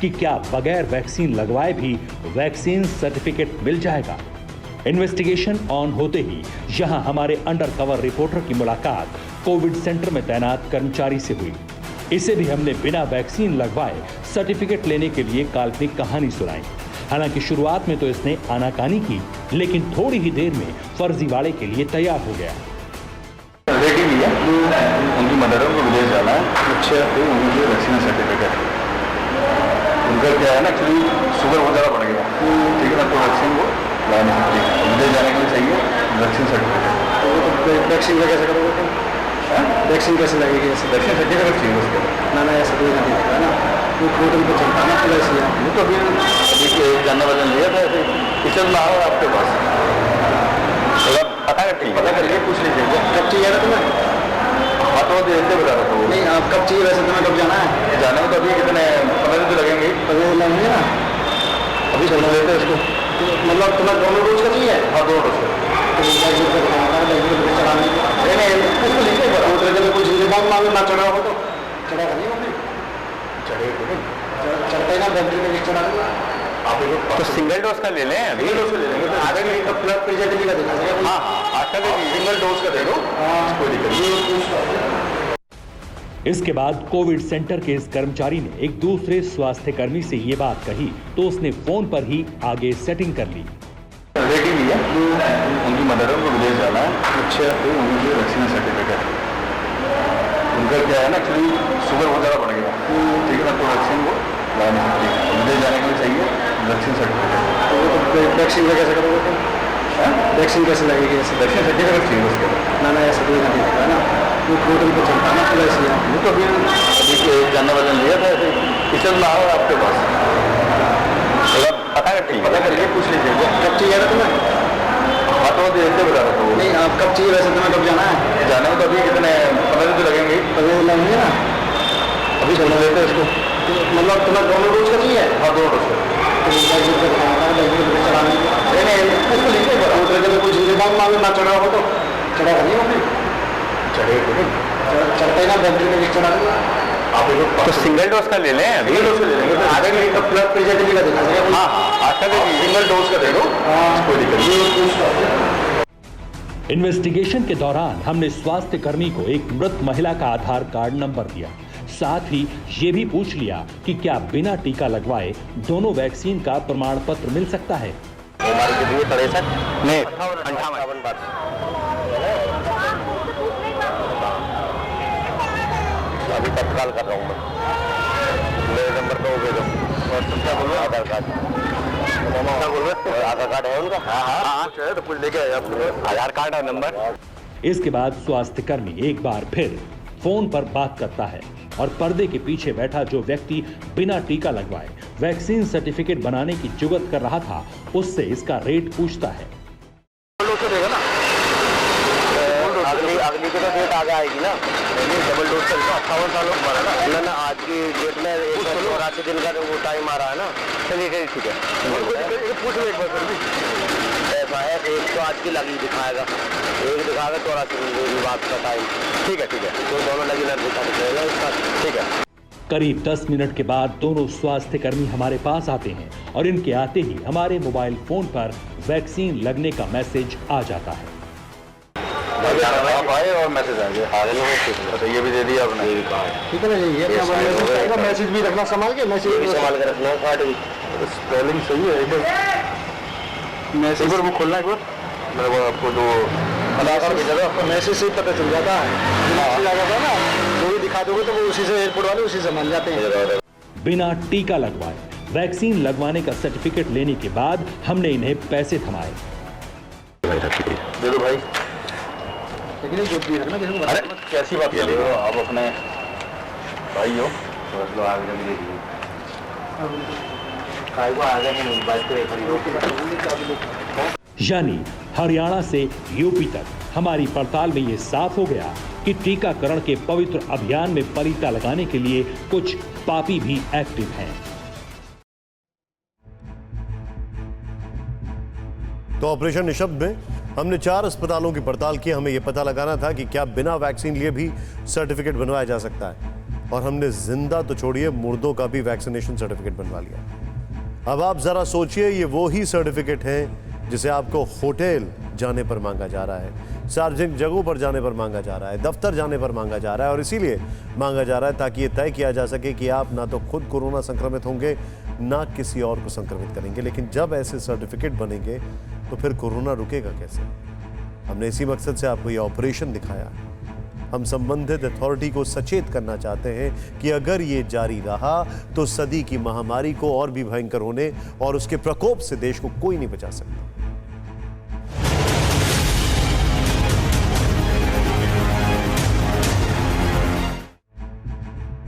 कि क्या बगैर वैक्सीन लगवाए भी वैक्सीन सर्टिफिकेट मिल जाएगा। इन्वेस्टिगेशन ऑन होते ही यहां हमारे अंडरकवर रिपोर्टर की मुलाकात कोविड सेंटर में तैनात कर्मचारी से हुई। इसे भी हमने बिना वैक्सीन लगवाए सर्टिफिकेट लेने के लिए काल्पनिक कहानी सुनाई। हालांकि शुरुआत में तो इसने आनाकानी की, लेकिन थोड़ी ही देर में फर्जीवाड़े के लिए तैयार हो गया। रेडी लिया, उनकी मदर को विदेश जाना है, अच्छा उनकी वैक्सीन सर्टिफिकेट। उनका क्या है ना, एक्चुअली शुगर बहुत ज़्यादा बढ़ गया, ठीक है ना, तो वैक्सीन को ला नहीं सकती, विदेश जाने के लिए चाहिए वैक्सीन सर्टिफिकेट। वैक्सीन का कैसे करोगे? वैक्सीन कैसे लगेगी? वैक्सीन सर्टिफिकेट चाहिए उसके ना ऐसा कोई नहीं है ना, वो पोर्टल पर चलता है ना, तो ऐसे ही तो अभी जानने वाले लिया था, किचन में आओ आपके पास, पता करके पूछ लीजिए कब चाहिए था तुम्हें? हाँ तो देते बता रहा था। नहीं आप कब चाहिए? वैसे तुम्हें कब जाना है? जाने में तो अभी कितने 15 दिन तो लगेंगे। 15 दिन लगेंगे ना, अभी चलने देते हैं इसको। मतलब तुम्हें दोनों डोज का चाहिए? हाँ 2 डोज चढ़ाने उसको लिखे पर कुछ रिबाउंड मांगे ना चढ़ा हो तो चढ़ा नहीं हो, चढ़ता ही ना बैटरी में चढ़ा आप तो सिंगल डोज का ले लें, सिंगल डोज का ले लेंगे, आगे नहीं तो ब्लड प्रेशर का दिखा देगा। हाँ आज का सिंगल डोज का दे दो, कोई दिक्कत नहीं। इसके बाद कोविड सेंटर के इस कर्मचारी ने एक दूसरे स्वास्थ्य कर्मी से ये बात कही तो उसने फोन पर ही आगे सेटिंग कर ली। रेडी लिया, उनकी मदर को विदेश जाना है, अच्छा उनकी वैक्सीन सर्टिफिकेट। उनका क्या है ना, एक्चुअली शुगर बहुत ज़्यादा बढ़ गया, ठीक है ना, तो वैक्सीन को ला नहीं सकती, विदेश जाने के लिए चाहिए वैक्सीन सर्टिफिकेट। तो वैक्सीन का कैसे करोगे? वैक्सीन कैसे लगेगी? वैक्सीन सर्टिफिकेट चाहिए उसके ना ऐसा कोई नहीं है ना, वो पोर्टल पर चलता है ना, तो ऐसे ही तो अभी जानने वाले लिया था, किचन में आओ आपके पास, पता करके पूछ लीजिए कब चाहिए था तुम्हें? हाँ तो देते बता रहा था। नहीं आप कब चाहिए? वैसे तुम्हें कब जाना है? जाने में तो अभी कितने 15 दिन तो लगेंगे। 15 दिन लगेंगे ना, अभी चलने देते हैं इसको। मतलब तुम्हें दोनों डोज का चाहिए? हाँ 2 डोज चढ़ाने उसको लिखे पर कुछ रिबाउंड मांगे ना चढ़ा हो तो चढ़ा नहीं हो, चढ़ता ही ना बैटरी में चढ़ा आप तो सिंगल डोज का ले लें, सिंगल डोज का ले लेंगे, आगे नहीं तो ब्लड प्रेशर का दिखा देगा। हाँ आज का सिंगल डोज का दे दो, कोई दिक्कत नहीं। इन्वेस्टिगेशन के दौरान हमने स्वास्थ्य कर्मी को एक मृत महिला का आधार कार्ड नंबर दिया, साथ ही ये भी पूछ लिया कि क्या बिना टीका लगवाए दोनों वैक्सीन का प्रमाण पत्र मिल सकता है। अभी तत्काल कर रहा हूँ मैं, मेरे नंबर पे हो गए और तुम क्या बोल रहे हो? आधार कार्ड बोल रहे, आधार कार्ड है उनका? हाँ तो कुछ लेके आए आप, आधार कार्ड है नंबर। इसके बाद स्वास्थ्य कर्मी एक बार फिर फोन पर बात करता है और पर्दे के पीछे बैठा जो व्यक्ति बिना टीका लगवाए वैक्सीन सर्टिफिकेट बनाने की जुगत कर रहा था उससे इसका रेट पूछता है। अगली को तो डेट आगे आएगी ना, डबल डोज का 58 साल हमारा ना आज की डेट में 184 दिन का वो टाइम आ रहा है ना। चलिए ठीक है, पूछ लो एक बार फिर भी। ऐसा है, एक तो आज की लगी दिखाएगा, एक दिखाएगा 84 दिन बाद का टाइम। ठीक है तो दोनों लगी नर दिखा देगा इसका, ठीक है। करीब 10 मिनट के बाद दोनों स्वास्थ्य कर्मी हमारे पास आते हैं और इनके आते ही हमारे मोबाइल फोन पर वैक्सीन लगने का मैसेज आ जाता है। आप आए और मैसेज आएंगे, तो ये भी दे दिया आपने, ठीक है ना, ये मैसेज भी रखना संभाल के, मैसेज भी संभाल के रखना। कार्ड भी स्पेलिंग सही है, एक बार वो खोलना एक बार, मैं वो आपको जो आधार की जगह आपको मैसेज से ही पता चल जाता है, मैसेज आ जाता है ना, जो भी दिखा दोगे तो वो उसी से एयरपोर्ट वाले उसी से मान जाते हैं। बिना टीका लगवाए वैक्सीन लगवाने का सर्टिफिकेट लेने के बाद हमने इन्हें पैसे थमाए। दे दो भाई। लेकिन जो भी रखना किसी को अरे कैसी बात कर रहे हो आप, अपने भाई हो, समझ लो आगे दे दीजिए। यानी हरियाणा से यूपी तक हमारी पड़ताल में ये साफ हो गया कि टीकाकरण के पवित्र अभियान में पलीता लगाने के लिए कुछ पापी भी एक्टिव हैं। तो ऑपरेशन निशब्द में हमने 4 अस्पतालों की पड़ताल की। हमें यह पता लगाना था कि क्या बिना वैक्सीन लिए भी सर्टिफिकेट बनवाया जा सकता है, और हमने जिंदा तो छोड़िए मुर्दों का भी वैक्सीनेशन सर्टिफिकेट बनवा लिया। अब आप जरा सोचिए, ये वो ही सर्टिफिकेट हैं जिसे आपको होटल जाने पर मांगा जा रहा है, सार्वजनिक जगहों पर जाने पर मांगा जा रहा है, दफ्तर जाने पर मांगा जा रहा है, और इसीलिए मांगा जा रहा है ताकि ये तय किया जा सके कि आप ना तो खुद कोरोना संक्रमित होंगे ना किसी और को संक्रमित करेंगे। लेकिन जब ऐसे सर्टिफिकेट बनेंगे तो फिर कोरोना रुकेगा कैसे? हमने इसी मकसद से आपको ये ऑपरेशन दिखाया। हम संबंधित अथॉरिटी को सचेत करना चाहते हैं कि अगर ये जारी रहा तो सदी की महामारी को और भी भयंकर होने और उसके प्रकोप से देश को कोई नहीं बचा सकता।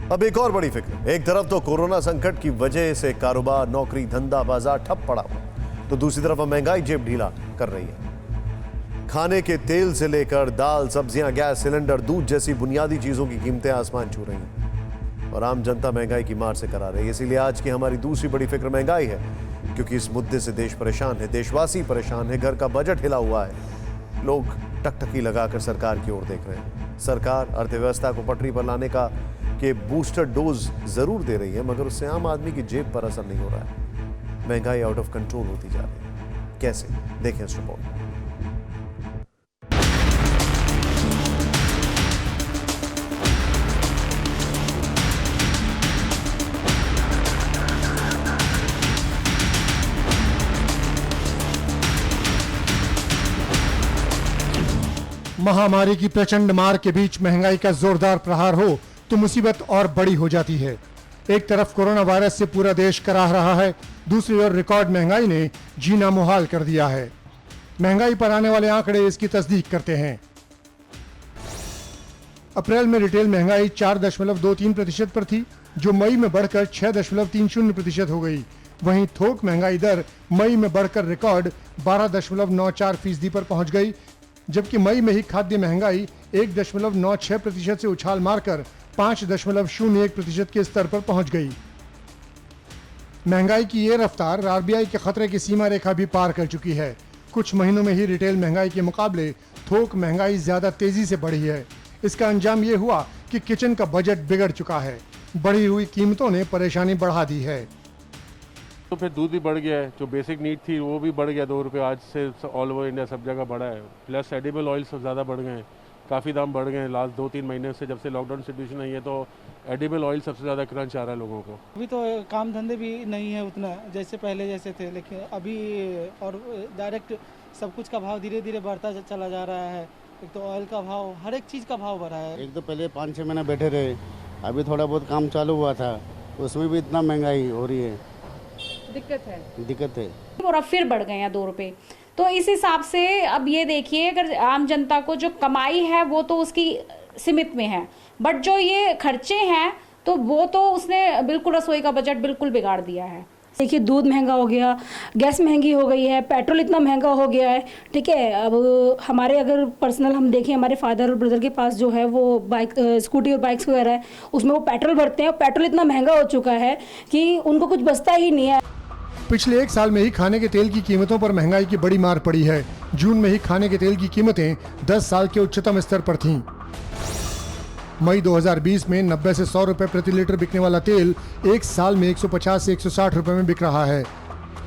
अब एक और बड़ी फिक्र, एक तरफ तो कोरोना संकट की वजह से कारोबार, नौकरी, धंधा, बाजार ठप पड़ा हुआ, तो दूसरी तरफ महंगाई जेब ढीला कर रही है। खाने के तेल से लेकर दाल, सब्जियां, गैस सिलेंडर, दूध जैसी बुनियादी चीजों की कीमतें आसमान छू रही हैं और आम जनता महंगाई की मार से करा रही है। इसीलिए आज की हमारी दूसरी बड़ी फिक्र महंगाई है, क्योंकि इस मुद्दे से देश परेशान है, देशवासी परेशान है, घर का बजट हिला हुआ है, लोग टकटकी लगाकर सरकार की ओर देख रहे हैं। सरकार अर्थव्यवस्था को पटरी पर लाने का के बूस्टर डोज जरूर दे रही है, मगर उससे आम आदमी की जेब पर असर नहीं हो रहा है। महंगाई आउट ऑफ कंट्रोल होती जा रही है। कैसे? देखें इस रिपोर्ट। महामारी की प्रचंड मार के बीच महंगाई का जोरदार प्रहार हो तो मुसीबत और बड़ी हो जाती है। एक तरफ कोरोना वायरस से पूरा देश कराह रहा है, दूसरी ओर रिकॉर्ड महंगाई ने जीना मुहाल कर दिया है। महंगाई पर आने वाले आंकड़े इसकी तस्दीक करते हैं। अप्रैल में रिटेल महंगाई 4.23% पर थी, जो मई में बढ़कर 6.30% हो गई। वहीं थोक महंगाई दर मई में बढ़कर रिकॉर्ड 12.94% पर पहुंच गई, जबकि मई में ही खाद्य महंगाई 1.96% से उछाल मारकर 5.01% के स्तर पर पहुंच गई। महंगाई की ये रफ्तार आरबीआई के खतरे की सीमा रेखा भी पार कर चुकी है। कुछ महीनों में ही रिटेल महंगाई के मुकाबले थोक महंगाई ज्यादा तेजी से बढ़ी है। इसका अंजाम ये हुआ कि किचन का बजट बिगड़ चुका है। बढ़ी हुई कीमतों ने परेशानी बढ़ा दी है। तो फिर दूध भी बढ़ गया है, जो बेसिक नीड थी वो भी बढ़ गया, 2 रुपये आज से ऑल ओवर इंडिया सब जगह बढ़ा है। प्लस एडिबल ऑयल सब ज़्यादा बढ़ गए हैं, काफ़ी दाम बढ़ गए हैं लास्ट 2-3 महीने से। जब से लॉकडाउन सिचुएशन आई है तो एडिबल ऑयल सबसे ज़्यादा क्रंच आ रहा है लोगों को। अभी तो काम धंधे भी नहीं है उतना जैसे पहले जैसे थे, लेकिन अभी और डायरेक्ट सब कुछ का भाव धीरे धीरे बढ़ता चला जा रहा है। एक तो ऑयल का भाव, हर एक चीज़ का भाव बढ़ा है। एक तो पहले 5-6 महीने बैठे रहे, अभी थोड़ा बहुत काम चालू हुआ था, उसमें भी इतना महंगाई हो रही है, दिक्कत है। और अब फिर बढ़ गए हैं 2 रुपये। तो इस हिसाब से अब ये देखिए, अगर आम जनता को जो कमाई है वो तो उसकी सीमित में है, बट जो ये खर्चे हैं तो वो तो उसने बिल्कुल रसोई का बजट बिल्कुल बिगाड़ दिया है। देखिए, दूध महंगा हो गया, गैस महंगी हो गई है, पेट्रोल इतना महंगा हो गया है। ठीक है, अब हमारे अगर पर्सनल हम देखें, हमारे फादर और ब्रदर के पास जो है वो बाइक, स्कूटी और बाइक्स वगैरह है, उसमें वो पेट्रोल भरते हैं और पेट्रोल इतना महंगा हो चुका है कि उनको कुछ बचता ही नहीं है। पिछले 1 साल में ही खाने के तेल की कीमतों पर महंगाई की बड़ी मार पड़ी है। जून में ही खाने के तेल की कीमतें 10 साल के उच्चतम स्तर पर थीं। मई 2020 में 90 से 100 रुपए प्रति लीटर बिकने वाला तेल 1 साल में 150 से 160 रुपए में बिक रहा है।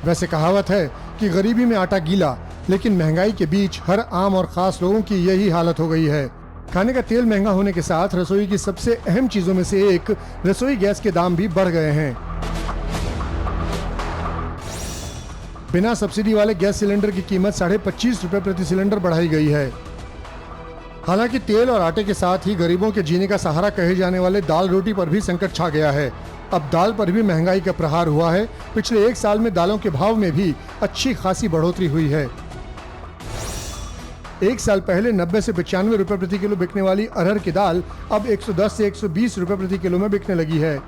वैसे कहावत है कि गरीबी में आटा गीला, लेकिन महंगाई के बीच हर आम और खास लोगों की यही हालत हो गई है। खाने का तेल महंगा होने के साथ रसोई की सबसे अहम चीजों में से एक रसोई गैस के दाम भी बढ़ गए हैं। बिना सब्सिडी वाले गैस सिलेंडर की कीमत 25.5 रुपए प्रति सिलेंडर बढ़ाई गई है। हालांकि तेल और आटे के साथ ही गरीबों के जीने का सहारा कहे जाने वाले दाल रोटी पर भी संकट छा गया है। अब दाल पर भी महंगाई का प्रहार हुआ है। पिछले 1 साल में दालों के भाव में भी अच्छी खासी बढ़ोतरी हुई है। 1 साल पहले 90 से 95 रुपए प्रति किलो बिकने वाली अरहर की दाल अब 110 से 120 रुपए प्रति किलो में बिकने लगी है।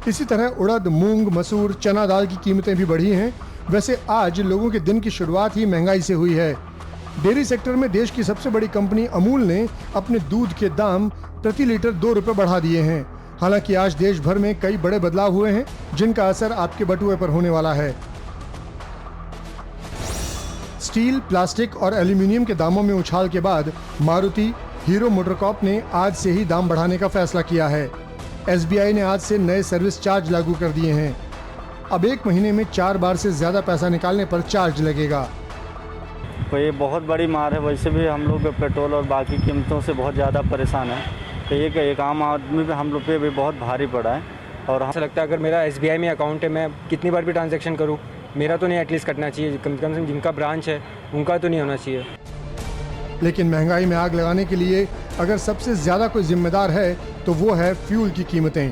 इसी तरह उड़द, मूंग, मसूर, चना दाल की कीमतें भी बढ़ी हैं। वैसे आज लोगों के दिन की शुरुआत ही महंगाई से हुई है। डेयरी सेक्टर में देश की सबसे बड़ी कंपनी अमूल ने अपने दूध के दाम प्रति लीटर 2 रुपए बढ़ा दिए हैं। हालांकि आज देश भर में कई बड़े बदलाव हुए हैं जिनका असर आपके बटुए पर होने वाला है। स्टील, प्लास्टिक और एल्यूमिनियम के दामों में उछाल के बाद मारुति, हीरो मोटरकॉर्प ने आज से ही दाम बढ़ाने का फैसला किया है। SBI ने आज से नए सर्विस चार्ज लागू कर दिए हैं। अब 1 महीने में 4 बार से ज्यादा पैसा निकालने पर चार्ज लगेगा। तो ये बहुत बड़ी मार है। वैसे भी हम लोग पेट्रोल और बाकी कीमतों से बहुत ज़्यादा परेशान हैं, तो ये कि एक आम आदमी पे हम लोग पे भी बहुत भारी पड़ा है। और ऐसा लगता है अगर मेरा SBI में अकाउंट है, मैं कितनी बार भी ट्रांजैक्शन करूं, मेरा तो नहीं एटलीस्ट कटना चाहिए, कम से कम जिनका ब्रांच है उनका तो नहीं होना चाहिए। लेकिन महंगाई में आग लगाने के लिए अगर सबसे ज्यादा कोई जिम्मेदार है तो वो है फ्यूल की कीमतें।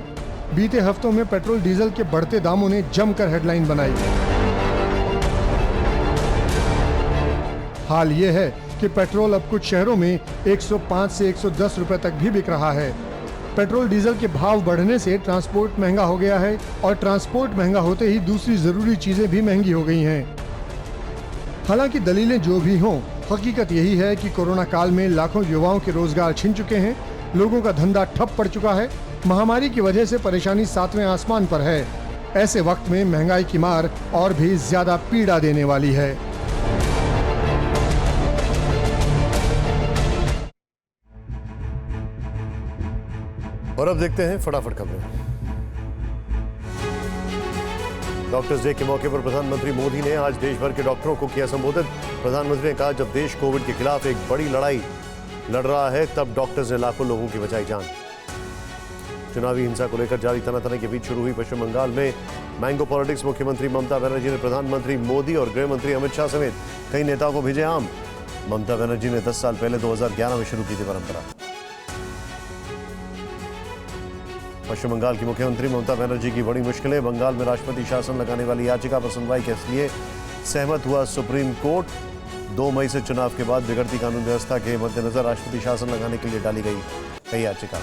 बीते हफ्तों में पेट्रोल डीजल के बढ़ते दामों ने जमकर हेडलाइन बनाई। हाल ये है कि पेट्रोल अब कुछ शहरों में 105 से 110 रुपए तक भी बिक रहा है। पेट्रोल डीजल के भाव बढ़ने से ट्रांसपोर्ट महंगा हो गया है और ट्रांसपोर्ट महंगा होते ही दूसरी जरूरी चीजें भी महंगी हो गई हैं। हालांकि दलीलें जो भी हों, हकीकत यही है कि कोरोना काल में लाखों युवाओं के रोजगार छिन चुके हैं, लोगों का धंधा ठप पड़ चुका है, महामारी की वजह से परेशानी 7वें आसमान पर है। ऐसे वक्त में महंगाई की मार और भी ज्यादा पीड़ा देने वाली है। और अब देखते हैं फटाफट खबरें। डॉक्टर्स डे के मौके पर प्रधानमंत्री मोदी ने आज देश भर के डॉक्टरों को किया संबोधित। प्रधानमंत्री ने कहा, जब देश कोविड के खिलाफ एक बड़ी लड़ाई लड़ रहा है तब डॉक्टर्स ने लाखों लोगों की बचाई जान। चुनावी हिंसा को लेकर जारी तनातनी के बीच शुरू हुई पश्चिम बंगाल में मैंगो पॉलिटिक्स। मुख्यमंत्री ममता बनर्जी ने प्रधानमंत्री मोदी और गृह मंत्री अमित शाह समेत कई नेताओं को भेजे आम। ममता बनर्जी ने 10 साल पहले 2011 में शुरू की थी परंपरा। पश्चिम बंगाल की मुख्यमंत्री ममता बनर्जी की बड़ी मुश्किलें। बंगाल में राष्ट्रपति शासन लगाने वाली याचिका पर सुनवाई के लिए सहमत हुआ सुप्रीम कोर्ट। 2 मई से चुनाव के बाद बिगड़ती कानून व्यवस्था के मद्देनजर राष्ट्रपति शासन लगाने के लिए डाली गई कई याचिका।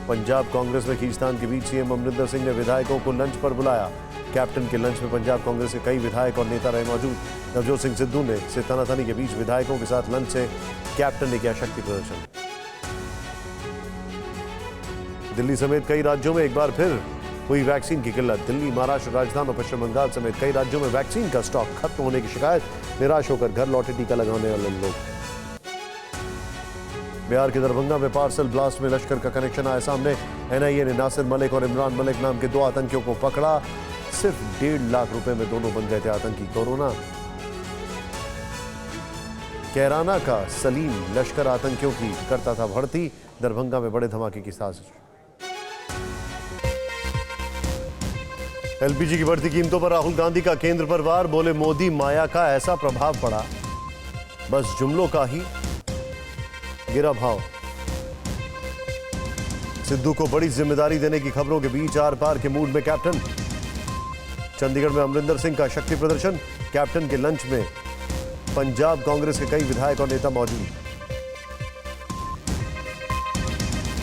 पंजाब कांग्रेस में खींचतान के बीच सीएम अमरिंदर सिंह ने विधायकों को लंच पर बुलाया। कैप्टन के लंच में पंजाब कांग्रेस के कई विधायक और नेता रहे मौजूद। नवजोत सिंह सिद्धू ने से तनातनी के बीच विधायकों के साथ लंच से कैप्टन ने किया शक्ति प्रदर्शन। दिल्ली समेत कई राज्यों में एक बार फिर हुई वैक्सीन की किल्लत। दिल्ली, महाराष्ट्र, राजस्थान और पश्चिम बंगाल समेत कई राज्यों में वैक्सीन का स्टॉक खत्म होने की शिकायत। निराश होकर घर लौटे टीका लगाने वाले लोग। बिहार के दरभंगा में पार्सल ब्लास्ट में लश्कर का कनेक्शन आया सामने। NIA ने नासिर मलिक और इमरान मलिक नाम के 2 आतंकियों को पकड़ा। सिर्फ 1.5 लाख रुपए में दोनों बन गए थे आतंकी। कोरोना कैराना का सलीम लश्कर आतंकियों की करता था भर्ती। दरभंगा में बड़े धमाके की साजिश। LPG की बढ़ती कीमतों पर राहुल गांधी का केंद्र पर वार। बोले, मोदी माया का ऐसा प्रभाव पड़ा, बस जुमलों का ही गिरा भाव। सिद्धू को बड़ी जिम्मेदारी देने की खबरों के बीच आर पार के मूड में कैप्टन। चंडीगढ़ में अमरिंदर सिंह का शक्ति प्रदर्शन। कैप्टन के लंच में पंजाब कांग्रेस के कई विधायक और नेता मौजूद।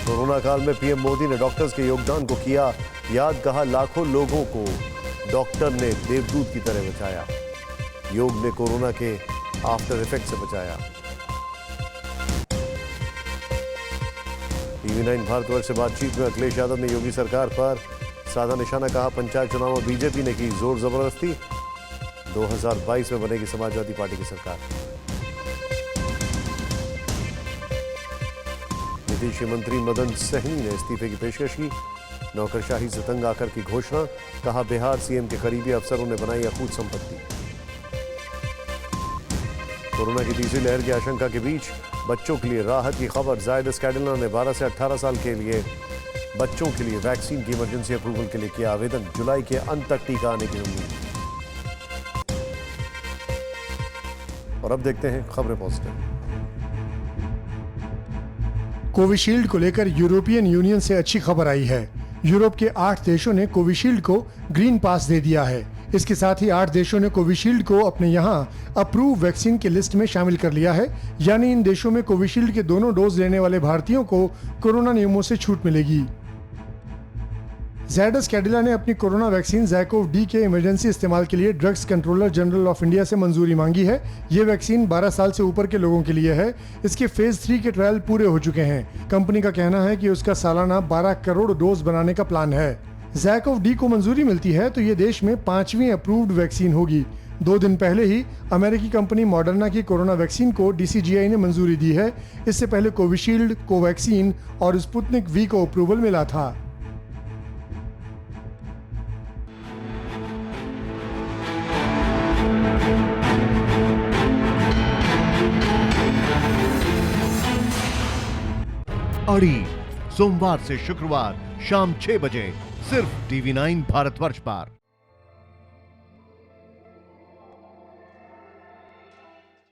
कोरोना काल में PM मोदी ने डॉक्टर्स के योगदान को किया याद। कहा, लाखों लोगों को डॉक्टर ने देवदूत की तरह बचाया। योग ने कोरोना के आफ्टर इफेक्ट से बचाया। TV9 भारतवर्ष से बातचीत में अखिलेश यादव ने योगी सरकार पर साधा निशाना। कहा, पंचायत चुनाव में बीजेपी ने की जोर जबरदस्ती। 2022 में बनेगी समाजवादी पार्टी की सरकार। नीतीश मंत्री मदन सहनी ने इस्तीफे की पेशकश की। नौकरशाही से तंग आकर की घोषणा। कहा, बिहार CM के करीबी अफसरों ने बनाई अकूत संपत्ति। कोरोना की तीसरी लहर की आशंका के बीच बच्चों के लिए राहत की खबर। जायडस कैडिला ने 12 से 18 साल के लिए बच्चों के लिए वैक्सीन की इमरजेंसी अप्रूवल के लिए किया आवेदन। जुलाई के अंत तक टीका आने की उम्मीद। और अब देखते हैं खबरें पॉजिटिव। कोविशील्ड को लेकर यूरोपियन यूनियन से अच्छी खबर आई है। यूरोप के 8 देशों ने कोविशील्ड को ग्रीन पास दे दिया है। इसके साथ ही 8 देशों ने कोविशील्ड को अपने यहाँ अप्रूव वैक्सीन की लिस्ट में शामिल कर लिया है। यानी इन देशों में कोविशील्ड के दोनों डोज लेने वाले भारतीयों को कोरोना नियमों से छूट मिलेगी। ज़ायडस कैडिला ने अपनी कोरोना वैक्सीन ज़ैकोव डी के इमरजेंसी इस्तेमाल के लिए drugs controller general of India से मंजूरी मांगी है। ये वैक्सीन 12 साल से ऊपर के लोगों के लिए है। इसके फेज 3 के ट्रायल पूरे हो चुके हैं। कंपनी का कहना है कि उसका सालाना 12 करोड़ डोज बनाने का प्लान है। ज़ैकोव डी को मंजूरी मिलती है तो ये देश में 5वीं अप्रूव्ड वैक्सीन होगी। 2 दिन पहले ही अमेरिकी कंपनी मॉडर्ना की कोरोना वैक्सीन को DCGI ने मंजूरी दी है। इससे पहले कोविशील्ड, कोवैक्सीन और स्पुतनिक वी को अप्रूवल मिला था। अड़ी सोमवार से शुक्रवार शाम 6 बजे सिर्फ TV9 भारतवर्ष पर।